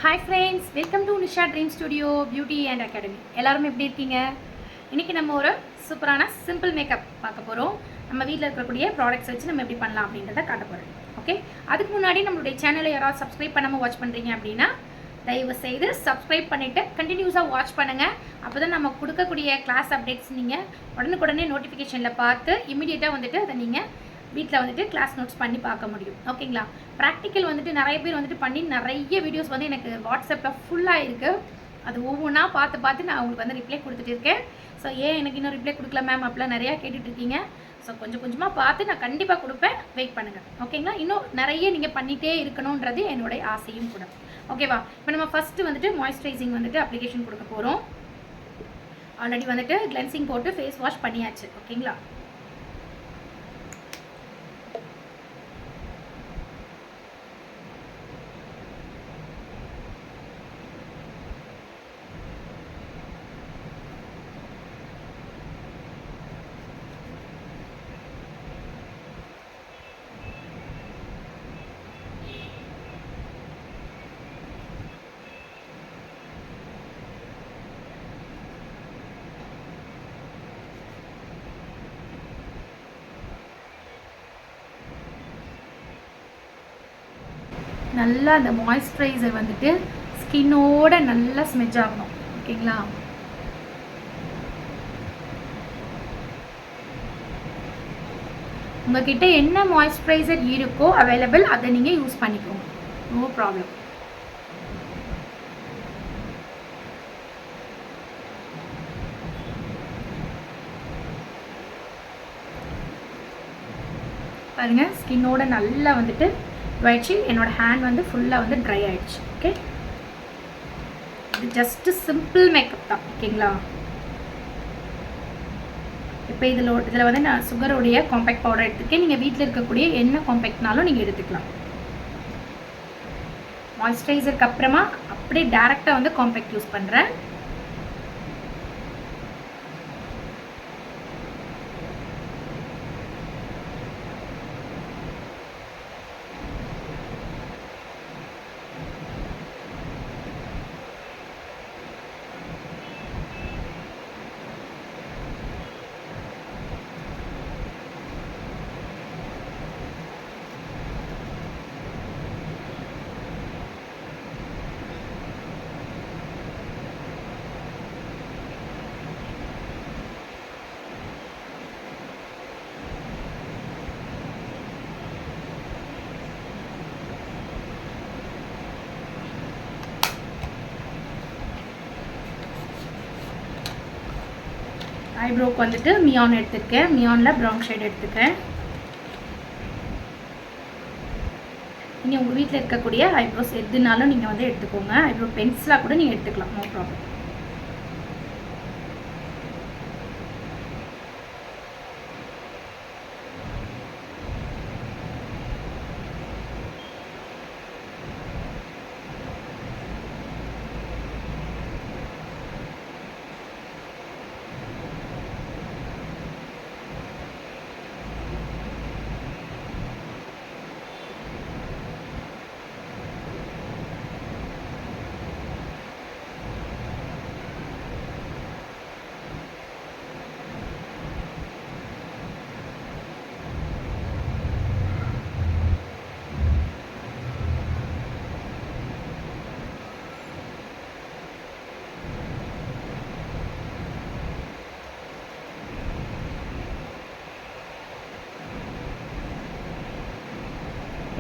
Hi friends, welcome to Nisha dream studio beauty and academy. எல்லாரும் எப்படி இருக்கீங்க? இன்றைக்கி நம்ம ஒரு சூப்பரான சிம்பிள் மேக்கப் பார்க்க போகிறோம். நம்ம வீட்டில் இருக்கக்கூடிய ப்ராடக்ட்ஸ் வச்சு நம்ம எப்படி பண்ணலாம் அப்படின்றத காட்ட போகிறோம். ஓகே, அதுக்கு முன்னாடி நம்மளுடைய சேனலை யாராவது சப்ஸ்கிரைப் பண்ணாமல் வாட்ச் பண்ணுறீங்க அப்படின்னா தயவு செய்து சப்ஸ்கிரைப் பண்ணிவிட்டு கண்டினியூஸாக வாட்ச் பண்ணுங்கள். அப்போ தான் நம்ம கொடுக்கக்கூடிய கிளாஸ் அப்டேட்ஸ் நீங்கள் உடனுக்குடனே நோட்டிஃபிகேஷனில் பார்த்து இமீடியட்டாக வந்துட்டு அதை நீங்கள் வீட்டில் வந்துட்டு கிளாஸ் நோட்ஸ் பண்ணி பார்க்க முடியும். ஓகேங்களா? ப்ராக்டிக்கல் வந்துட்டு நிறைய பேர் வந்துட்டு பண்ணி நிறைய வீடியோஸ் வந்து எனக்கு வாட்ஸ்அப்பில் ஃபுல்லாக இருக்குது. அது ஒவ்வொன்றா பார்த்து நான் உங்களுக்கு வந்து ரிப்ளை கொடுத்துட்டு இருக்கேன். ஸோ ஏன் எனக்கு இன்னும் ரிப்ளை கொடுக்கல மேம் அப்படிலாம் நிறையா கேட்டுட்ருக்கீங்க. ஸோ கொஞ்சமாக பார்த்து நான் கண்டிப்பாக கொடுப்பேன். வெயிட் பண்ணுங்கள். ஓகேங்களா? இன்னும் நிறைய நீங்கள் பண்ணிகிட்டே இருக்கணுன்றது என்னுடைய ஆசையும் கூட. ஓகேவா? இப்போ நம்ம ஃபஸ்ட்டு வந்துட்டு மாய்ஸ்சரைசிங் வந்துட்டு அப்ளிகேஷன் கொடுக்க போகிறோம். ஆல்ரெடி வந்துட்டு கிளென்சிங் போட்டு ஃபேஸ் வாஷ் பண்ணியாச்சு. ஓகேங்களா? நல்லா அந்த மாய்ஸ்சரைசர் வந்துட்டு ஸ்கின்னோட நல்லா ஸ்மெஜ் ஆகணும். ஓகேங்களா? உங்ககிட்ட என்ன மாய்ஸ்சரைசர் இருக்கோ அவைலபிள், அதை நீங்கள் யூஸ் பண்ணிக்கோங்க. No problem. பாருங்கள், ஸ்கின்னோட நல்லா வந்துட்டு ஆயிடுச்சு. என்னோட ஹேண்ட் வந்து ஃபுல்லாக வந்து ட்ரை ஆயிடுச்சு. ஓகே, இது ஜஸ்ட் சிம்பிள் மேக்கப் தான். ஓகேங்களா? இப்போ இதில் வந்து நான் சுகருடைய காம்பேக்ட் பவுடர் எடுத்துக்கேன். நீங்கள் வீட்டில் இருக்கக்கூடிய என்ன காம்பேக்ட்னாலும் நீங்கள் எடுத்துக்கலாம். மாய்ஸ்சரைசருக்கு அப்புறமா அப்படியே டேரெக்டாக வந்து காம்பேக்ட் யூஸ் பண்ணுறேன். ஐப்ரோக்கு வந்துட்டு மியான் எடுத்துருக்கேன். மியானில் ப்ரௌன் ஷேட் எடுத்துக்கிறேன். நீங்கள் உங்கள் வீட்டில் இருக்கக்கூடிய ஐப்ரோஸ் எதுனாலும் நீங்கள் வந்து எடுத்துக்கோங்க. ஐப்ரோ பென்சிலாக கூட நீங்கள் எடுத்துக்கலாம். No problem.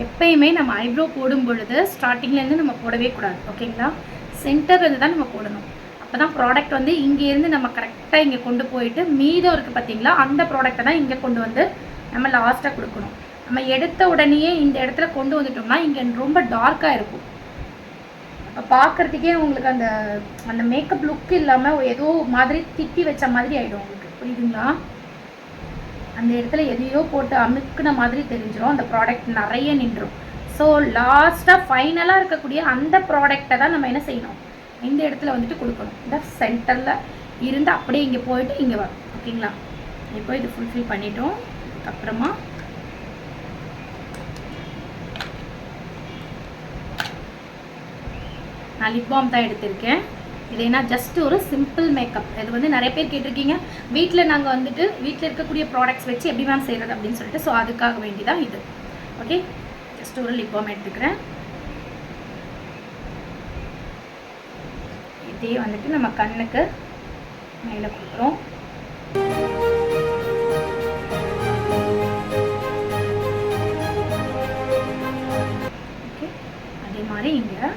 எப்பயுமே நம்ம ஐப்ரோ போடும் பொழுது ஸ்டார்டிங்லேருந்து நம்ம போடவே கூடாது. ஓகேங்களா? சென்டர்லேருந்து தான் நம்ம போடணும். அப்போ தான் ப்ராடக்ட் வந்து இங்கேருந்து நம்ம கரெக்டாக இங்கே கொண்டு போயிட்டு மீதம் இருக்குது பார்த்தீங்களா, அந்த ப்ராடக்டை தான் இங்கே கொண்டு வந்து நம்ம லாஸ்ட்டாக கொடுக்கணும். நம்ம எடுத்த உடனேயே இந்த இடத்துல கொண்டு வந்துட்டோம்னா இங்கே ரொம்ப டார்க்காக இருக்கும். அப்போ பார்க்குறதுக்கே உங்களுக்கு அந்த அந்த மேக்கப் லுக் இல்லாமல் ஏதோ மாதிரி திட்டி வச்ச மாதிரி ஆகிடும் உங்களுக்கு. புரியுதுங்களா? அந்த இடத்துல எதையோ போட்டு அமுக்குன மாதிரி தெரிஞ்சிடும். அந்த ப்ராடக்ட் நிறைய நின்றும். ஸோ லாஸ்ட்டாக ஃபைனலாக இருக்கக்கூடிய அந்த ப்ராடக்டை தான் நம்ம என்ன செய்யணும், இந்த இடத்துல வந்துட்டு கொடுக்கணும். இந்த சென்டரில் இருந்து அப்படியே இங்கே போயிட்டு இங்கே வரும். ஓகேங்களா? இப்போ இது ஃபுல்ஃபில் பண்ணிட்டோம். அப்புறமா நான் லிப் பாம் தான் எடுத்திருக்கேன். இது என்ன ஜஸ்ட் ஒரு சிம்பிள் மேக்கப். இது வந்து நிறைய பேர் கேட்டிருக்கீங்க, வீட்டில் நாங்கள் வந்துட்டு வீட்டில் இருக்கக்கூடிய ப்ராடக்ட்ஸ் வச்சு எப்படி மேம் செய்கிறது அப்படின்னு சொல்லிட்டு. ஸோ அதுக்காக வேண்டி தான் இது. ஓகே, ஜஸ்ட் ஒரு லிப் பாம் எடுத்துக்கிறேன். இதே வந்துட்டு நம்ம கண்ணுக்கு மேலே கொடுக்குறோம். ஓகே, அதே மாதிரி இங்கே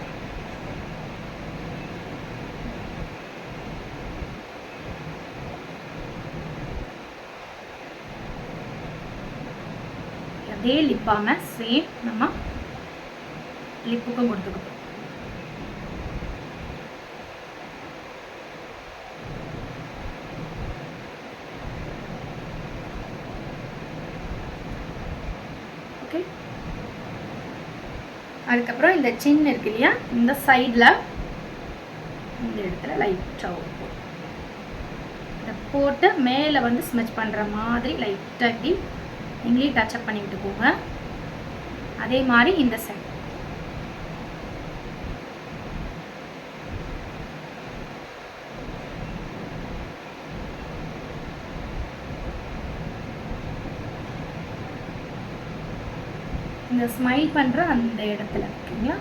அதே லிப் பாமை சேம் நம்ம லிப்புக்கும் கொடுத்துக்கிட்டோம். ஓகே, அதுக்கப்புறம் இந்த சின் இருக்கு இல்லையா, இந்த சைடில் இந்த இடத்துல லைட்டாக இதை போட்டு மேலே வந்து ஸ்மெச் பண்ணுற மாதிரி லைட்டாக இப்படி நீங்களே டச்சப் பண்ணிக்கிட்டு போங்க. அதே மாதிரி இந்த சைடு இந்த ஸ்மைல் பண்ணுற அந்த இடத்துல ஓகேங்களா.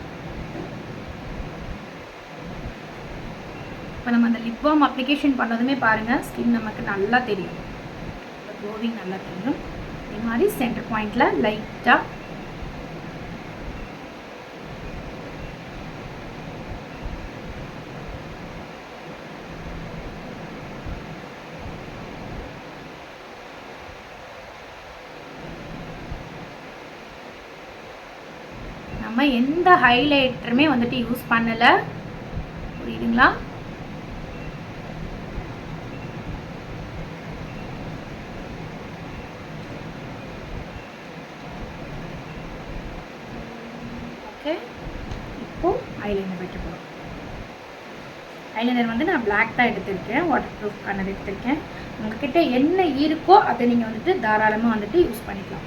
இப்போ நம்ம அந்த லிப் பாம் அப்ளிகேஷன் பண்ணதுமே பாருங்கள், ஸ்கின் நமக்கு நல்லா தெரியும், க்ளோவிங் நல்லா தெரியும். அதே மாதிரி சென்டர் பாயிண்டில் லைட்டாக நம்ம எந்த ஹைலைட்டருமே வந்துட்டு யூஸ் பண்ணலை, புரியுதுங்களா. ஓகே, இப்போது ஐலைனர் வைக்க போகிறோம். ஐலைனர் வந்து நான் பிளாக் தான் எடுத்திருக்கேன், வாட்டர் ப்ரூஃப் கலர் எடுத்திருக்கேன். உங்ககிட்ட என்ன இருக்கோ அதை நீங்கள் வந்துட்டு தாராளமாக வந்துட்டு யூஸ் பண்ணிக்கலாம்.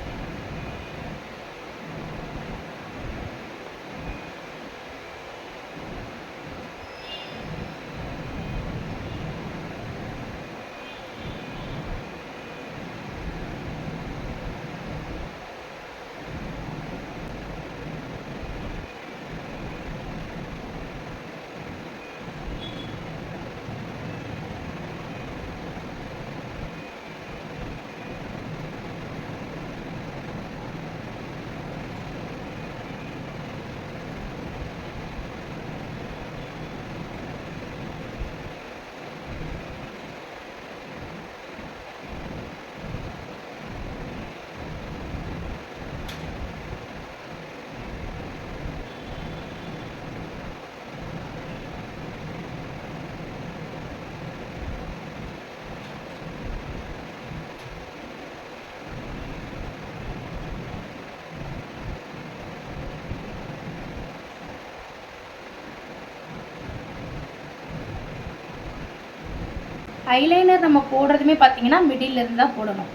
ஐலைனர் நம்ம போடுறதுமே பார்த்தீங்கன்னா மிடில் இருந்து தான் போடணும்,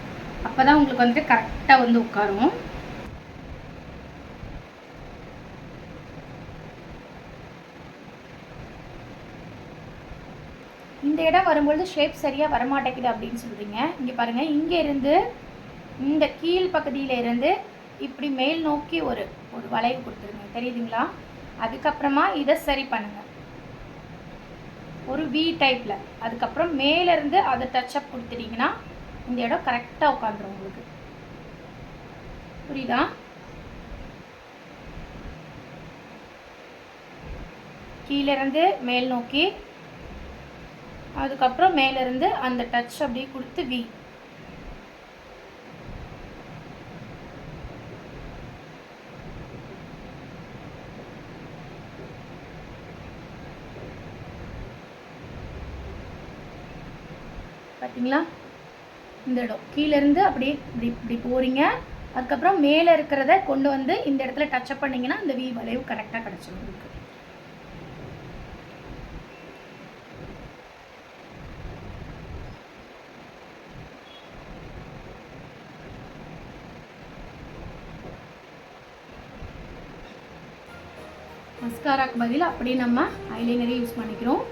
அப்போ தான் உங்களுக்கு வந்துட்டு கரெக்டாக வந்து உட்காரும். இந்த இடம் வரும்பொழுது ஷேப் சரியாக வரமாட்டேங்குது அப்படின்னு சொல்கிறீங்க. இங்கே பாருங்கள், இங்கே இருந்து இந்த கீழ் பகுதியில் இருந்து இப்படி மேல் நோக்கி ஒரு ஒரு வளைவு கொடுத்துருங்க, தெரியுதுங்களா. அதுக்கப்புறமா இதை சரி பண்ணுங்கள் ஒரு வி டைப்பில். அதுக்கப்புறம் மேலேருந்து அதை டச்சப் கொடுத்துட்டிங்கன்னா இந்த இடம் கரெக்டாக உட்காந்துரும் உங்களுக்கு, புரியுதா. கீழேருந்து மேல் நோக்கி, அதுக்கப்புறம் மேலேருந்து அந்த டச் அப்படியே கொடுத்து வி. பார்த்தீங்களா, இந்த இடம் கீழேருந்து அப்படியே இப்படி இப்படி போகிறீங்க. அதுக்கப்புறம் மேலே இருக்கிறத கொண்டு வந்து இந்த இடத்துல டச்சப் பண்ணிங்கன்னா இந்த வி வளைவு கரெக்டாக கிடச்சிடும் உங்களுக்கு. மஸ்காராக்கு பதில் அப்படியே நம்ம ஐலைனரே யூஸ் பண்ணிக்கிறோம்.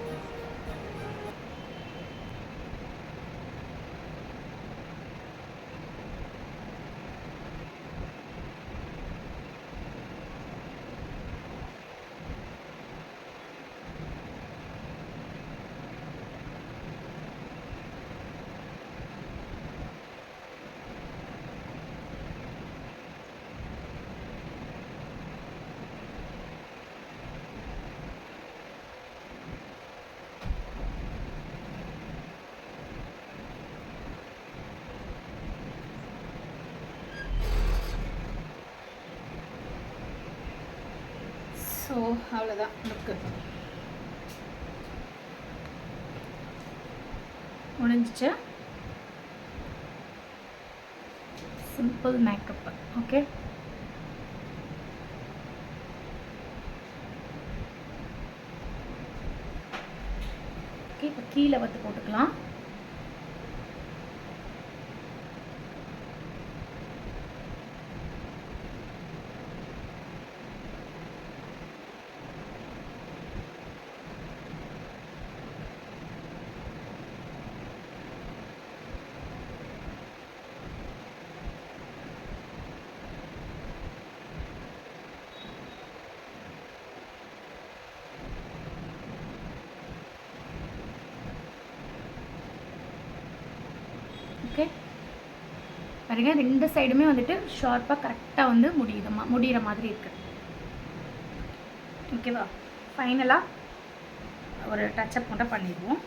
ஸோ அவ்வளோதான் லுக்கு முடிஞ்சிச்சு. Simple makeup. ஓகே, இப்போ கீழே வந்து போட்டுக்கலாம். ஓகே, பாருங்க ரெண்டு சைடுமே வந்துட்டு ஷார்ப்பாக கரெக்டாக வந்து முடிகிற மாதிரி இருக்குது. ஓகேவா, ஃபைனலாக ஒரு டச்சப் மட்டும் பண்ணிடுவோம்.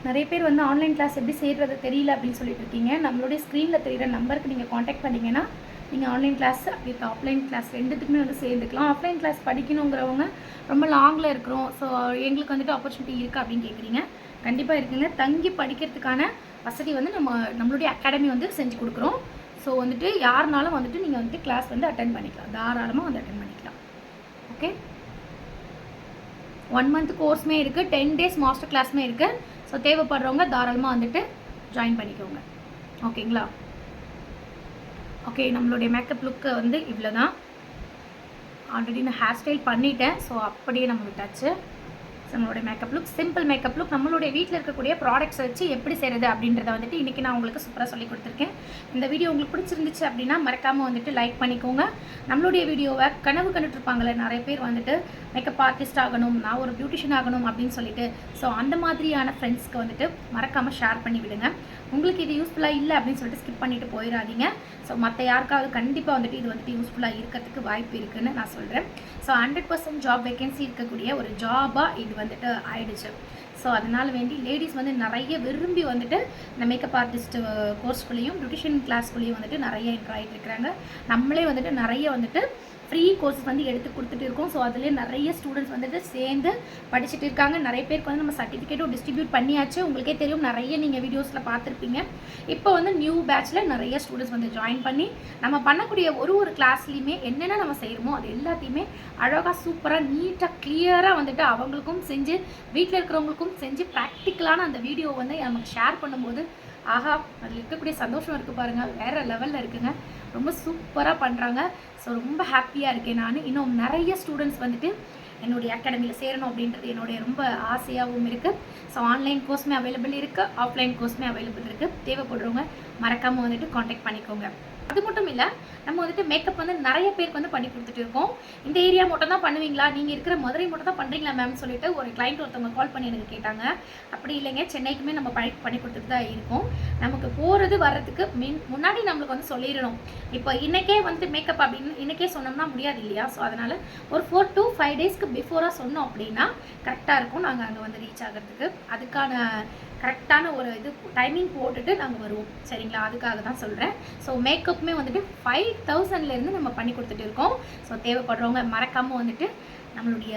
நிறைய பேர் வந்து ஆன்லைன் கிளாஸ் எப்படி சேர்றது தெரியல அப்படின்னு சொல்லிட்டு இருக்கீங்க. நம்மளுடைய ஸ்க்ரீனில் தெரிகிற நம்பருக்கு நீங்கள் காண்டாக்ட் பண்ணிங்கன்னா நீங்கள் ஆன்லைன் கிளாஸ் அப்படி ஆஃப்லைன் கிளாஸ் ரெண்டுத்துக்குமே வந்து சேர்ந்துக்கலாம். ஆஃப்லைன் கிளாஸ் படிக்கணுங்கிறவங்க ரொம்ப லாங்கில் இருக்கிறோம், ஸோ எங்களுக்கு வந்துட்டு ஆப்பர்ச்சுனிட்டி இருக்குது அப்படின்னு கேட்குறீங்க. கண்டிப்பாக இருக்குங்க. தங்கி படிக்கிறதுக்கான வசதி வந்து நம்மளுடைய அகாடமி வந்து செஞ்சு கொடுக்குறோம். ஸோ வந்துட்டு யாருனாலும் வந்துட்டு நீங்கள் வந்துட்டு கிளாஸ் வந்து அட்டென்ட் பண்ணிக்கலாம், தாராளமாக வந்து அட்டென்ட் பண்ணிக்கலாம். ஓகே, 1 month கோர்ஸுமே இருக்குது, 10 days மாஸ்டர் கிளாஸுமே இருக்குது. ஸோ தேவைப்படுறவங்க தாராளமாக வந்துட்டு ஜாயின் பண்ணிக்கோங்க. ஓகேங்களா? ஓகே, நம்மளுடைய மேக்கப் லுக்கு வந்து இவ்வளோ தான். ஆல்ரெடி நான் ஹேர் ஸ்டைல் பண்ணிட்டேன், ஸோ அப்படியே நம்ம விட்டாச்சு. நம்மளுடைய makeup look simple makeup look நம்மளுடைய வீட்டில் இருக்கக்கூடிய ப்ராடக்ட்ஸ் வச்சு எப்படி செய்கிறது அப்படின்றத வந்துட்டு இன்றைக்கி நான் உங்களுக்கு சூப்பராக சொல்லி கொடுத்துருக்கேன். இந்த வீடியோ உங்களுக்கு பிடிச்சிருந்துச்சு அப்படின்னா மறக்காமல் வந்துட்டு லைக் பண்ணிக்கோங்க. நம்மளுடைய வீடியோவை கனவு கண்டுட்ருப்பாங்களே நிறைய பேர் வந்துட்டு மேக்கப் ஆர்டிஸ்ட் ஆகணும், நான் ஒரு பியூட்டிஷியன் ஆகணும் அப்படின்னு சொல்லிட்டு, ஸோ அந்த மாதிரியான ஃப்ரெண்ட்ஸ்க்கு வந்துட்டு மறக்காமல் ஷேர் பண்ணி விடுங்க. உங்களுக்கு இது யூஸ்ஃபுல்லாக இல்லை அப்படின்னு சொல்லிட்டு ஸ்கிப் பண்ணிவிட்டு போயிடாதீங்க. ஸோ மற்ற யாருக்காவது கண்டிப்பாக வந்துட்டு இது வந்துட்டு யூஸ்ஃபுல்லாக இருக்கிறதுக்கு வாய்ப்பு இருக்குதுன்னு நான் சொல்கிறேன். ஸோ 100% ஜாப் வேகன்சி இருக்கக்கூடிய ஒரு ஜாபாக இது வந்துட்டு ஆயிடுச்சு. ஸோ அதனால் வேண்டி லேடிஸ் வந்து நிறைய விரும்பி வந்துட்டு இந்த மேக்கப் ஆர்டிஸ்ட் கோர்ஸ்குள்ளேயும் பியூட்டிஷியன் கிளாஸ்குள்ளேயும் வந்துட்டு நிறைய என்ட்ரு ஆகிட்டு இருக்கிறாங்க. நம்மளே வந்துட்டு நிறைய வந்துட்டு ஃப்ரீ கோர்ஸஸ் வந்து எடுத்து கொடுத்துட்டு இருக்கோம். ஸோ அதிலே நிறைய ஸ்டூடெண்ட்ஸ் வந்துட்டு சேர்ந்து படிச்சுட்டு இருக்காங்க. நிறைய பேருக்கு வந்து நம்ம சர்டிஃபிகேட்டும் டிஸ்ட்ரிபியூட் பண்ணியாச்சு. உங்களுக்கே தெரியும், நிறைய நீங்கள் வீடியோஸில் பார்த்துருப்பீங்க. இப்போ வந்து நியூ பேட்சில் நிறைய ஸ்டூடெண்ட்ஸ் வந்து ஜாயின் பண்ணி நம்ம பண்ணக்கூடிய ஒரு கிளாஸ்லையுமே என்னென்ன நம்ம செய்கிறோமோ அது எல்லாத்தையுமே அழகாக சூப்பராக நீட்டாக கிளியராக வந்துட்டு அவங்களுக்கும் செஞ்சு வீட்டில் இருக்கிறவங்களுக்கும் செஞ்சு ப்ராக்டிக்கலான அந்த வீடியோ வந்து நமக்கு ஷேர் பண்ணும்போது ஆஹா, அதில் இருக்கக்கூடிய சந்தோஷம் இருக்குது பாருங்கள், வேறு லெவலில் இருக்குங்க. ரொம்ப சூப்பராக பண்ணுறாங்க. ஸோ ரொம்ப ஹாப்பியாக இருக்கேன் நான். இன்னும் நிறைய ஸ்டூடெண்ட்ஸ் வந்துட்டு என்னுடைய அகாடமியில் சேரணும் அப்படின்றது என்னுடைய ரொம்ப ஆசையாகவும் இருக்குது. ஸோ ஆன்லைன் கோர்ஸுமே அவைலபிள் இருக்குது, ஆஃப்லைன் கோர்ஸுமே அவைலபிள் இருக்குது. தேவைப்படுறவங்க மறக்காமல் வந்துட்டு காண்டாக்ட் பண்ணிக்கோங்க. அது மட்டும் இல்லை, நம்ம வந்துட்டு மேக்கப் வந்து நிறைய பேருக்கு வந்து பண்ணி கொடுத்துட்டு இருக்கோம். இந்த ஏரியா மட்டும் தான் பண்ணுவீங்களா, நீங்கள் இருக்கிற மதுரை மட்டும் தான் பண்ணுறீங்களா மேம் சொல்லிட்டு ஒரு கிளைண்ட் ஒருத்தவங்க கால் பண்ணி எனக்கு கேட்டாங்க. அப்படி இல்லைங்க, சென்னைக்குமே நம்ம பண்ணி கொடுத்துட்டு தான் இருக்கோம். நமக்கு போகிறது வர்றதுக்கு முன்னாடி நம்மளுக்கு வந்து சொல்லிடணும். இப்போ இன்றைக்கே வந்துட்டு மேக்கப் அப்படின்னு இன்றைக்கே சொன்னோம்னா முடியாது இல்லையா? ஸோ அதனால் ஒரு 4 to 5 days பிஃபோராக சொன்னோம் அப்படின்னா கரெக்டாக இருக்கும் நாங்கள் அங்கே வந்து ரீச் ஆகிறதுக்கு. அதுக்கான கரெக்டான ஒரு இது டைமிங் போட்டுட்டு நாங்கள் வருவோம். சரிங்களா? அதுக்காக தான் சொல்கிறேன். ஸோ மேக்கப்புமே வந்துட்டு 5000லேருந்து நம்ம பண்ணி கொடுத்துட்டு இருக்கோம். ஸோ தேவைப்படுறவங்க மறக்காமல் வந்துட்டு நம்மளுடைய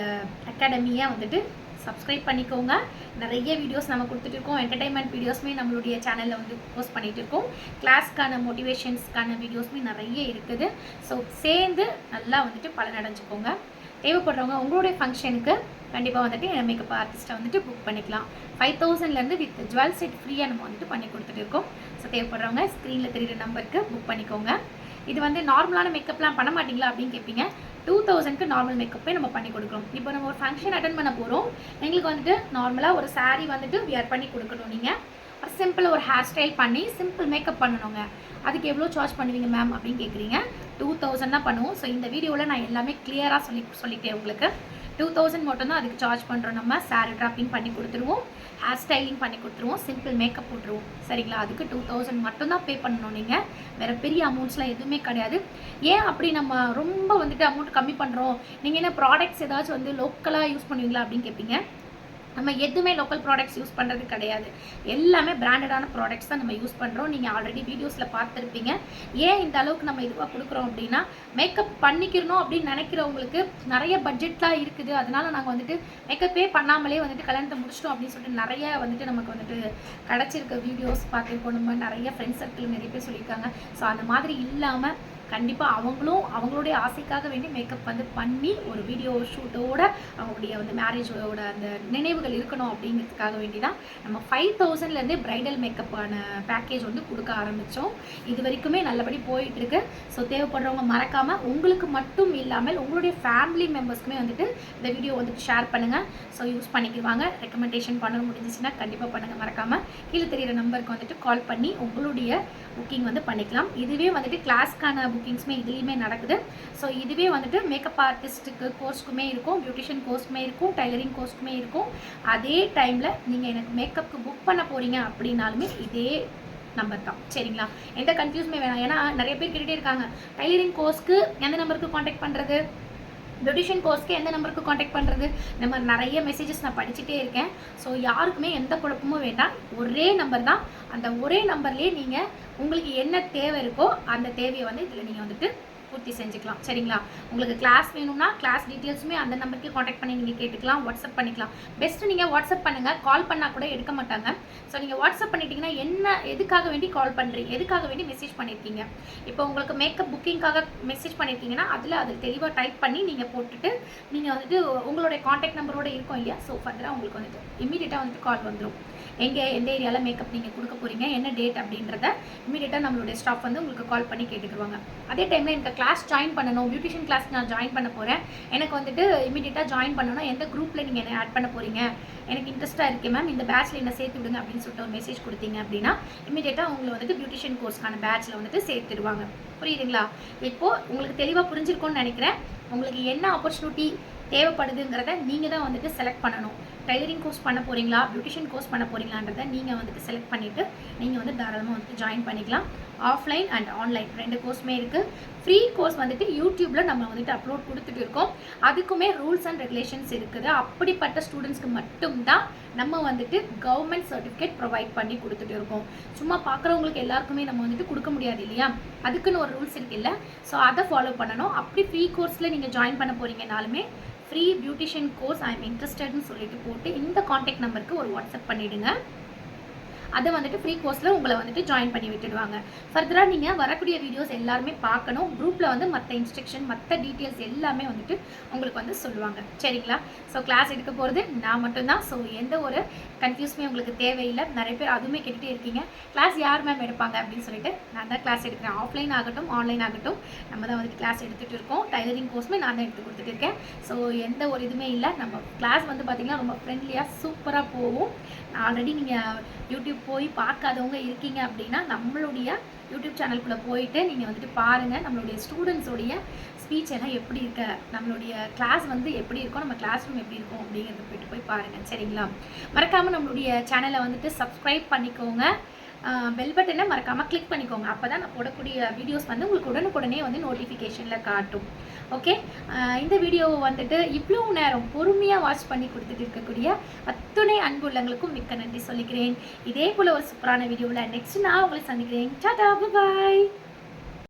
அகாடமியை வந்துட்டு சப்ஸ்கிரைப் பண்ணிக்கோங்க. நிறைய வீடியோஸ் நம்ம கொடுத்துட்டு இருக்கோம். என்டர்டைன்மெண்ட் வீடியோஸுமே நம்மளுடைய சேனலில் வந்து போஸ்ட் பண்ணிகிட்டு இருக்கோம். கிளாஸ்க்கான மோட்டிவேஷன்ஸ்க்கான வீடியோஸுமே நிறைய இருக்குது. ஸோ சேர்ந்து நல்லா வந்துட்டு பலனடைஞ்சுக்கோங்க. தேவைப்படுறவங்க உங்களுடைய ஃபங்க்ஷனுக்கு கண்டிப்பாக வந்துட்டு மேக்கப் ஆர்டிஸ்ட்டை வந்துட்டு புக் பண்ணிக்கலாம். 5000லேருந்து வித் ஜுவல் செட் ஃப்ரீயாக நம்ம வந்துட்டு பண்ணி கொடுத்துட்டு இருக்கோம். ஸோ தேவைப்படுறவங்க ஸ்க்ரீனில் தெரியுற நம்பருக்கு புக் பண்ணிக்கோங்க. இது வந்து நார்மலான மேக்கப்லாம் பண்ண மாட்டிங்களா அப்படின்னு கேட்பீங்க. 2000க்கு நார்மல் மேக்கப்பே நம்ம பண்ணி கொடுக்குறோம். இப்போ நம்ம ஒரு ஃபங்க்ஷன் அட்டன் பண்ண போகிறோம். எங்களுக்கு வந்துட்டு நார்மலாக ஒரு சாரீ வந்துட்டு வியர் பண்ணி கொடுக்கணும். நீங்கள் ஒரு சிம்பிள் ஒரு ஹேர் ஸ்டைல் பண்ணி சிம்பிள் மேக்கப் பண்ணணுங்க. அதுக்கு எவ்வளோ சார்ஜ் பண்ணுவீங்க மேம் அப்படின்னு கேட்குறீங்க. 2000 தான் பண்ணுவோம். ஸோ இந்த வீடியோவில் நான் எல்லாமே கிளியராக சொல்லிட்டேன் உங்களுக்கு. 2000 மட்டும்தான் அதுக்கு சார்ஜ் பண்ணுறோம். நம்ம சாரீ ட்ராப்பிங் பண்ணி கொடுத்துருவோம், ஹேர் ஸ்டைலிங் பண்ணி கொடுத்துருவோம், சிம்பிள் மேக்கப் போட்டுருவோம். சரிங்களா? அதுக்கு 2000 மட்டும்தான் பே பண்ணணும். நீங்கள் வேறு பெரிய அமௌண்ட்ஸ்லாம் எதுவுமே கிடையாது. ஏன் அப்படி நம்ம ரொம்ப வந்துட்டு அமௌண்ட் கம்மி பண்ணுறோம், நீங்கள் என்ன ப்ராடக்ட்ஸ் ஏதாச்சும் வந்து லோக்கலாக யூஸ் பண்ணுவீங்களா அப்படின்னு கேட்பீங்க. நம்ம எதுவுமே லோக்கல் ப்ராடக்ட்ஸ் யூஸ் பண்ணுறது கிடையாது. எல்லாமே பிராண்டடான ப்ராடக்ட்ஸ் தான் நம்ம யூஸ் பண்ணுறோம். நீங்கள் ஆல்ரெடி வீடியோஸில் பார்த்துருப்பீங்க. ஏன் இந்த அளவுக்கு நம்ம இதுவாக கொடுக்குறோம் அப்படின்னா, மேக்கப் பண்ணிக்கிறணும் அப்படின்னு நினைக்கிறவங்களுக்கு நிறைய பட்ஜெட்லாம் இருக்குது. அதனால் நாங்கள் வந்துட்டு மேக்கப்பே பண்ணாமலே வந்துட்டு கல்யாணத்தை முடிச்சிட்டோம் அப்படின்னு சொல்லிட்டு நிறைய வந்துட்டு நமக்கு வந்துட்டு கிடச்சிருக்க வீடியோஸ் பார்த்துருக்கோம். நம்ம நிறைய ஃப்ரெண்ட்ஸ் சர்க்கிள் நிறைய பேர் சொல்லியிருக்காங்க. ஸோ அந்த மாதிரி இல்லாமல் கண்டிப்பாக அவங்களும் அவங்களுடைய ஆசைக்காக வேண்டி மேக்கப் வந்து பண்ணி ஒரு வீடியோ ஷூட்டோட அவங்களுடைய வந்து மேரேஜோட அந்த நினைவுகள் இருக்கணும் அப்படிங்கிறதுக்காக வேண்டி தான் நம்ம 5000லேருந்தே ப்ரைடல் மேக்கப்பான பேக்கேஜ் வந்து கொடுக்க ஆரம்பித்தோம். இது வரைக்குமே நல்லபடி போயிட்டுருக்கு. ஸோ தேவைப்படுறவங்க மறக்காமல் உங்களுக்கு மட்டும் இல்லாமல் உங்களுடைய ஃபேமிலி மெம்பர்ஸ்க்குமே வந்துட்டு இந்த வீடியோ வந்துட்டு ஷேர் பண்ணுங்கள். ஸோ யூஸ் பண்ணிக்குவாங்க. ரெக்கமெண்டேஷன் பண்ண முடிஞ்சிச்சுன்னா கண்டிப்பாக பண்ணுங்கள். மறக்காமல் கீழே தெரிகிற நம்பருக்கு வந்துட்டு கால் பண்ணி உங்களுடைய புக்கிங் வந்து பண்ணிக்கலாம். இதுவே வந்துட்டு கிளாஸ்க்கான புக்கிங்ஸுமே இதுலேயுமே நடக்குது. ஸோ இதுவே வந்துட்டு மேக்கப் ஆர்டிஸ்ட்டுக்கு கோர்ஸ்க்குமே இருக்கும், பியூட்டிஷியன் கோர்ஸ்க்குமே இருக்கும், டைலரிங் கோர்ஸ்க்குமே இருக்கும். அதே டைமில் நீங்கள் எனக்கு மேக்கப்புக்கு புக் பண்ண போகிறீங்க அப்படின்னாலுமே இதே நம்பர் தான். சரிங்களா? எந்த கன்ஃபியூஸுமே வேணாம். ஏன்னா நிறைய பேர் கேட்டுகிட்டே இருக்காங்க, டைலரிங் கோர்ஸ்க்கு எந்த நம்பருக்கு காண்டாக்ட் பண்ணுறது, பியூட்டிஷியன் கோர்ஸ்க்கு எந்த நம்பருக்கு காண்டாக்ட் பண்ணுறது, இந்த மாதிரி நிறைய மெசேஜஸ் நான் படிச்சுட்டே இருக்கேன். ஸோ யாருக்குமே எந்த குழப்பமும் வேண்டாம். ஒரே நம்பர் தான். அந்த ஒரே நம்பர்லேயே நீங்கள் உங்களுக்கு என்ன தேவை இருக்கோ அந்த தேவையை வந்து இதில் நீங்கள் வந்துட்டு பூர்த்தி செஞ்சுக்கலாம். சரிங்களா? உங்களுக்கு கிளாஸ் வேணும்னா கிளாஸ் டீட்டெயில்ஸுமே அந்த நம்பருக்கு காண்டாக்ட் பண்ணி நீங்கள் கேட்டுக்கலாம், வாட்ஸ்அப் பண்ணிக்கலாம். பெஸ்ட்டு நீங்கள் வாட்ஸ்அப் பண்ணுங்கள். கால் பண்ணால் கூட எடுக்க மாட்டாங்க. ஸோ நீங்கள் வாட்ஸ்அப் பண்ணிட்டீங்கன்னா என்ன எதுக்காக வேண்டி கால் பண்ணுறீங்க, எதுக்காக வேண்டி மெசேஜ் பண்ணியிருக்கீங்க, இப்போ உங்களுக்கு மேக்கப் புக்கிங்காக மெசேஜ் பண்ணியிருக்கீங்கன்னா அதில் தெளிவாக டைப் பண்ணி நீங்கள் போட்டுட்டு நீங்கள் வந்துட்டு உங்களுடைய காண்டாக்ட் நம்பரோடு இருக்கும் இல்லையா. ஸோ ஃபர்தராக உங்களுக்கு வந்துட்டு இமீடியட்டாக வந்துட்டு கால் வந்துடும். எந்த ஏரியாவில் மேக்கப் நீங்கள் கொடுக்க போகிறீங்க, என்ன டேட் அப்படின்றத இமீடியட்டாக நம்மளுடைய ஸ்டாஃப் வந்து உங்களுக்கு கால் பண்ணி கேட்டுக்குருவாங்க. அதே டைமில் எனக்கு கிளாஸ் ஜாயின் பண்ணணும், பியூட்டிஷியன் கிளாஸ் நான் ஜாயின் பண்ண போகிறேன், எனக்கு வந்துட்டு இமீடியட்டாக ஜாயின் பண்ணணும், எந்த குரூப்பில் நீங்கள் என்ன ஆட் பண்ண போகிறீங்க, எனக்கு இன்ட்ரெஸ்ட்டாக இருக்கேன் மேம், இந்த பேட்ச்சில் என்ன சேர்த்து விடுங்க அப்படின்னு சொல்லிட்டு ஒரு மெசேஜ் கொடுத்தீங்க அப்படின்னா இமீடியட்டாக உங்களை வந்துட்டு பியூட்டிஷியன் கோர்ஸ்க்கான பேட்ச்சில் வந்துட்டு சேர்த்துடுவாங்க. புரியுதுங்களா? இப்போது உங்களுக்கு தெளிவாக புரிஞ்சிருக்கும்னு நினைக்கிறேன். உங்களுக்கு என்ன ஆப்பர்ச்சுனிட்டி தேவைப்படுதுங்கிறத நீங்கள் தான் வந்துட்டு செலக்ட் பண்ணணும். டைலரிங் கோர்ஸ் பண்ண போகிறீங்களா, பியூட்டிஷியன் கோர்ஸ் பண்ண போகிறீங்களான்றதை நீங்கள் வந்துட்டு செலக்ட் பண்ணிவிட்டு நீங்கள் வந்து தாராளமாக வந்துட்டு ஜாயின் பண்ணிக்கலாம். ஆஃப்லைன் அண்ட் ஆன்லைன் 2 கோர்ஸுமே இருக்குது. ஃப்ரீ கோர்ஸ் வந்துட்டு யூடியூப்பில் நம்ம வந்துட்டு அப்லோட் கொடுத்துட்டு இருக்கோம். அதுக்குமே ரூல்ஸ் அண்ட் ரெகுலேஷன்ஸ் இருக்குது. அப்படிப்பட்ட ஸ்டூடெண்ட்ஸ்க்கு மட்டும்தான் நம்ம வந்துட்டு கவர்மெண்ட் சர்டிஃபிகேட் ப்ரொவைட் பண்ணி கொடுத்துட்டு இருக்கோம். சும்மா பார்க்குறவங்களுக்கு எல்லாருக்குமே நம்ம வந்துட்டு கொடுக்க முடியாது இல்லையா, அதுக்குன்னு ஒரு ரூல்ஸ் இருக்குல்ல. ஸோ அதை ஃபாலோ பண்ணணும். அப்படி ஃப்ரீ கோர்ஸில் நீங்கள் ஜாயின் பண்ண போகிறீங்கனாலுமே free beautician course I am இன்ட்ரெஸ்டட்னு சொல்லிட்டு போட்டு இந்த காண்டாக்ட் நம்பருக்கு ஒரு வாட்ஸ்அப் பண்ணிவிடுங்க. அதை வந்துட்டு ஃப்ரீ கோர்ஸில் உங்களை வந்துட்டு ஜாயின் பண்ணி விட்டுடுவாங்க. ஃபர்தராக நீங்கள் வரக்கூடிய வீடியோஸ் எல்லாருமே பார்க்கணும். குரூப்பில் வந்து மற்ற இன்ஸ்ட்ரக்ஷன் மற்ற டீட்டெயில்ஸ் எல்லாமே வந்துட்டு உங்களுக்கு வந்து சொல்லுவாங்க. சரிங்களா? ஸோ கிளாஸ் எடுக்க போகிறது நான் மட்டும்தான். ஸோ எந்த ஒரு கன்ஃபியூஸுமே உங்களுக்கு தேவையில்லை. நிறைய பேர் அதுவுமே கேட்டுகிட்டே இருக்கீங்க, கிளாஸ் யார் மேம் எடுப்பாங்க அப்படின்னு சொல்லிட்டு. நான் தான் கிளாஸ் எடுக்கிறேன். ஆஃப்லைன் ஆகட்டும் ஆன்லைன் ஆகட்டும் நம்ம தான் வந்துட்டு கிளாஸ் எடுத்துகிட்டு இருக்கோம். டைலரிங் கோர்ஸுமே நான் தான் எடுத்து கொடுத்துட்டு இருக்கேன். ஸோ எந்த ஒரு இதுவுமே இல்லை. நம்ம கிளாஸ் வந்து பார்த்திங்கன்னா ரொம்ப ஃப்ரெண்ட்லியாக சூப்பராக போகும். ஆல்ரெடி நீங்கள் யூடியூப் போய் பார்க்காதவங்க இருக்கீங்க அப்படின்னா நம்மளுடைய யூடியூப் சேனலுக்குள்ளே போயிட்டு நீங்கள் வந்துட்டு பாருங்கள். நம்மளுடைய ஸ்டூடெண்ட்ஸோடைய ஸ்பீச் எல்லாம் எப்படி இருக்க, நம்மளுடைய கிளாஸ் வந்து எப்படி இருக்கும், நம்ம கிளாஸ் ரூம் எப்படி இருக்கும் அப்படிங்கிறத போய் பாருங்கள். சரிங்களா? மறக்காமல் நம்மளுடைய சேனலை வந்துட்டு சப்ஸ்கிரைப் பண்ணிக்கோங்க. பெல் பட்டனை மறக்காமல் கிளிக் பண்ணிக்கோங்க. அப்போ தான் நான் போடக்கூடிய வீடியோஸ் வந்து உங்களுக்கு உடனுக்குடனே வந்து நோட்டிஃபிகேஷனில் காட்டும். ஓகே, இந்த வீடியோவை வந்துட்டு இவ்வளோ நேரம் பொறுமையாக வாட்ச் பண்ணி கொடுத்துட்டு இருக்கக்கூடிய அத்துணை அன்புள்ளங்களுக்கும் மிக்க நன்றி சொல்லிக்கிறேன். இதே போல் ஒரு சூப்பரான வீடியோவில் நெக்ஸ்ட் நான் உங்களை சந்திக்கிறேன். டாடா, பாய்.